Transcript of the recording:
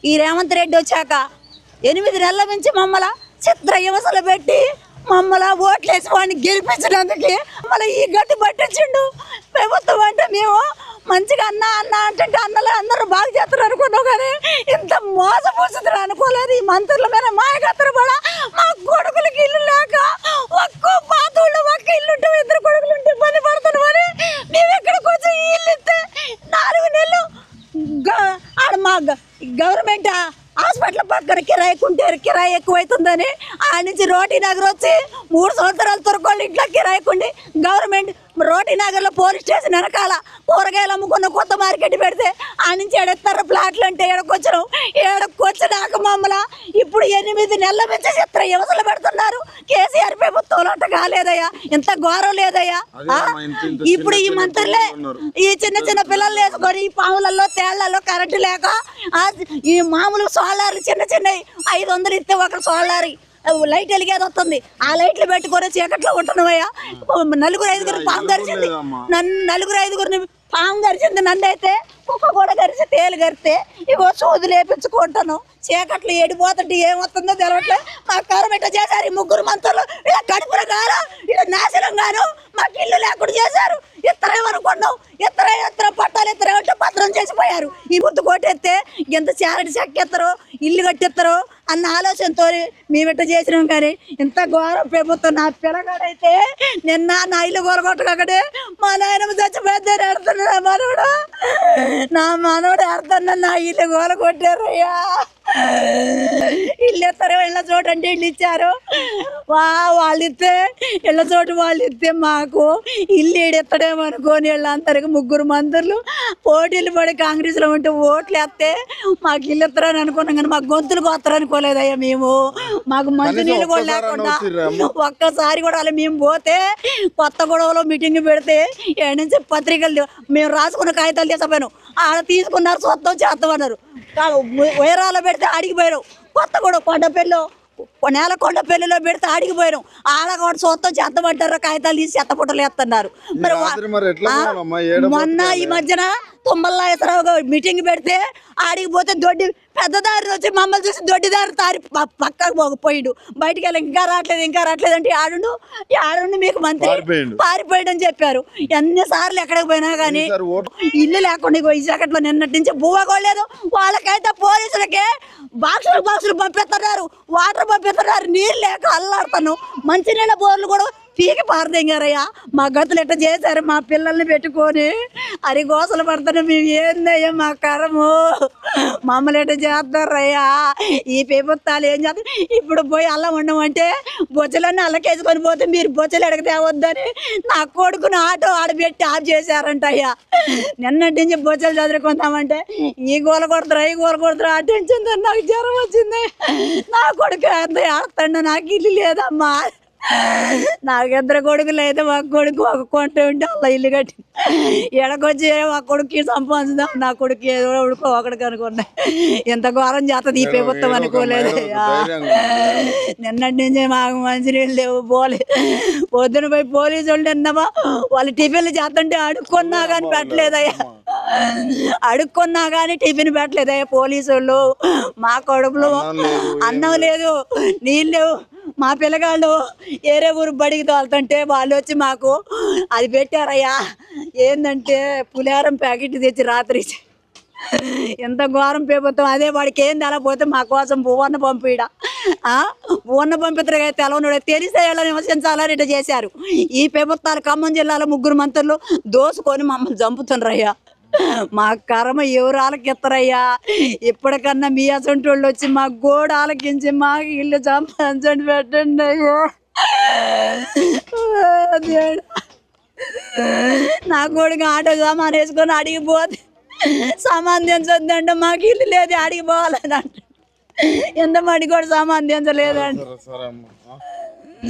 ఈ రేవంత్ రెడ్డి వచ్చాక 8 నెలల నుంచి మమ్మల్ని చిత్ర హింసలు పెట్టి మమ్మల్ని ఓట్లేసి వాడిని గెలిపించడానికి మళ్ళీ ఈ గట్టి పట్టించిండు ప్రభుత్వం. అంటే మేము మంచిగా అన్న అంటే అన్నలు అందరూ బాగా చేస్తారు అనుకున్నాం, కానీ ఇంత మోసపోతుంది అనుకోలేదు. ఈ మంత్రుల మీద మాయకత్తరు కూడా మా కొడుకులకి ఇల్లు లేక ఒక్క పాతూళ్ళు ఒక్క ఇల్లుంటే 2 కొడుకులు ఉంటే ఇబ్బంది పడుతున్నాం అని మేము ఎక్కడికి వచ్చి ఈ ఇల్లు ఇస్తే 4 నెలలు ఆడ మా గవర్నమెంట్ హాస్పిటల్ పక్కన కిరాయి ఎక్కువైతుందని ఆ నుంచి రోటీ నగర్ వచ్చి 3 సంవత్సరాలు తొరకోళ్ళు ఇంట్లో కిరాయికుండి గవర్నమెంట్ రోటీ నగర్లో పోలీస్ స్టేషన్ వెనకాల కూరగాయలు అమ్ముకున్న కొత్త మార్కెట్ పెడితే ఆ నుంచి ఎడెత్తారు ప్లాట్లు అంటే ఏడకొచ్చినాక మమ్మల్ని ఇప్పుడు 8 నెలల నుంచి చిత్ర హింసలు పెడుతున్నారు. కేసీఆర్ ప్రభుత్వంలో అంట కాలేదయ్యా, ఇంత ఘోరం లేదయ్యా. ఇప్పుడు ఈ మంత్రులే ఈ చిన్న పిల్లలు వేసుకొని ఈ పాములలో తేళ్లలో కరెంటు లేక ఈ మామూలు సోలార్లు చిన్నవి 500 ఇస్తే ఒక సోలార్ లైట్ వెలిగేది వస్తుంది. ఆ లైట్లు పెట్టుకొని చీకట్లో ఉంటున్నావయ్యా. 4-5 పాము గరిచింది నన్ను, పాము గరిచింది నన్నైతే, కుక్క కూడా గరిచి తేలు గరిస్తే ఇగో సూదులు వేపించుకుంటాను. చీకట్లు ఏడిపోతుంటే ఏమవుతుందో తెలవట్లే. మాకు గవర్నమెంట్ చేశారు ఈ 3 మంత్రులు. ఇలా కడుపుల గాను ఇలా నాశనం గాను మాకు ఇల్లు లేకుండా చేశారు. ఇత్తరేమనుకున్నాం, ఇత్తర పట్టాలు ఇత్తరేమంటే పత్రం చేసిపోయారు. ఈ ముద్దు కొట్టేస్తే ఎంత చారటి చెక్కేస్తారో ఇల్లు కట్టిస్తారో అన్న ఆలోచనతో మేమిట్ట చేసినాం. కానీ ఇంత ఘోరం ప్రభుత్వం. నా పిల్లగాడైతే నిన్న నా ఇల్లు గొరగొట్టకడే మా నాయనమ్మ చచ్చిపోద్దారు ఆడుతున్నా మనవడు, నా మనవడు ఆడుతున్నా నా ఇల్లు గోల కొట్టారయ్యా. ఇల్లు ఇస్తారు ఇళ్ళ చోటు అంటే ఇల్లు ఇచ్చారు. వాళ్ళు ఇస్తే ఇళ్ళ చోటు వాళ్ళు ఇస్తే మాకు ఇల్లు ఏడెత్తడేమో అనుకోని వీళ్ళందరికి 3 మంత్రులు పోటీలు పడి కాంగ్రెస్లో ఉంటే ఓట్లు వేస్తే మాకు ఇల్లు ఇస్తారని అనుకున్నాం. కానీ మాకు గొంతులకు వస్తారనుకోలేదయ్యా. మేము మాకు మంచి నీళ్ళు కూడా లేకుండా ఒక్కసారి కూడా అలా మేము పోతే కొత్త గొడవలో మీటింగ్ పెడితే ఏడు నుంచి పత్రికలు మేము రాసుకున్న కాగితాలు తీసుకుపోయాను. ఆడ తీసుకున్నారు సొంతం చేస్తామన్నారు. వైరాలో పెడితే ఆడిగిపోయారు. కొత్త గొడవ కొండపల్లిలో పెడితే ఆడిగిపోయారు. ఆడ కూడా సొంతం చేతమంటారు, కాగితాలు తీసి చెత్తపుట్టలు వేస్తున్నారు. మొన్న ఈ మధ్యన తుమ్మలరావు మీటింగ్ పెడితే ఆడిగిపోతే దొడ్డి పెద్దదారి వచ్చి మమ్మల్ని చూసి దొడ్డిదారి తారి పక్కకు పోయిండు. బయటికి వెళ్ళి ఇంకా రావట్లేదు అంటే ఆడుండి మీకు మంత్రి పారిపోయాడు అని చెప్పారు. ఎన్నిసార్లు ఎక్కడికి పోయినా కానీ ఇల్లు లేకుండా ఈ జాకెట్లో నిన్నటి నుంచి బువ్వకోలేదు. వాళ్ళకైతే పోలీసులకే బాక్సులు పంపిస్తున్నారు, వాటర్ పంపిస్తున్నారు. నీళ్ళు లేక అల్లాడుతాను. మంచినీళ్ళ బోర్లు కూడా పీకి పారదెంగారయ్యా. మా గతులు ఎట్లా చేశారు మా పిల్లల్ని పెట్టుకొని అరి గోసలు పడతాను. మేము ఏందయ్యా మా కరము, మమ్మల్ని ఎట్లా చేస్తారయ్యా ఈ ప్రభుత్వాలు ఏం చేస్తారు. ఇప్పుడు పోయి అల్లం ఉండమంటే బొచ్చలన్నీ అల్లకేసుకొని పోతే మీరు బొచ్చలు ఎడక తేవద్దని నా కొడుకుని ఆటో ఆడబెట్టి ఆఫ్ చేశారంట అయ్యా. నిన్నటి నుంచి బొచ్చలు చదువుకుందామంటే ఈ గోల కొడతారు ఆ టెన్షన్ నాకు జ్వరం వచ్చింది. నా కొడుకు అంత ఆడతాడు, నాకు ఇల్లు లేదమ్మా. నాకు 2 కొడుకులు అయితే ఒక కొడుకు ఒక కొంట ఉంటే అలా ఇల్లు కట్టి ఎడకొచ్చి ఒక కొడుకు సంపాదించుదాం. నా కొడుకు ఏదో ఉడుకో ఒకడికి అనుకున్నా. ఎంత ఘోరం చేస్తుంది ఈ ప్రభుత్వం అనుకోలేదు. నిన్నటి నుంచి మాకు మంచినీళ్ళు లేవు. పొద్దున పోయి పోలీసు వాళ్ళు నిన్నమా వాళ్ళు టిఫిన్లు చేస్తుంటే అడుక్కున్నా కానీ పెట్టలేదయ్యా పోలీసు వాళ్ళు. మా కడుపులో అన్నం లేదు, నీళ్ళు లేవు. మా పిల్లగాళ్ళు ఏరే ఊరు బడికి తోలుతుంటే వాళ్ళు వచ్చి మాకు అది పెట్టారయ్యా. ఏంటంటే పులిహారం ప్యాకెట్ తెచ్చి రాత్రి. ఎంత ఘోరం ప్రభుత్వం. అదే వాడికి ఏం తెలపోతే మా కోసం పువ్వన్న పంపిస్తారు. తెలవనుడు తెలిసే వాళ్ళని విమర్శించాలని ఇట్లా చేశారు. ఈ ప్రభుత్వాలు ఖమ్మం జిల్లాలో 3 మంత్రులు దోసుకొని మమ్మల్ని చంపుతున్నారయ్యా. మా కర్మ ఎవరు ఆలకిస్తారయ్యా. ఇప్పటికన్నా మీ అసంటి వాళ్ళు వచ్చి మా గోడ ఆలకించి మాకు ఇల్లు సంపాదించండి పెట్టండి అయ్యా. నా కొడుకు ఆటో సామాన్ వేసుకొని అడిగిపోతే సామాన్ దించొద్దంటే మాకు ఇల్లు లేదు అడిగిపోవాలని అంటే ఎంత మడి కూడా సామాన్ దించలేదండి.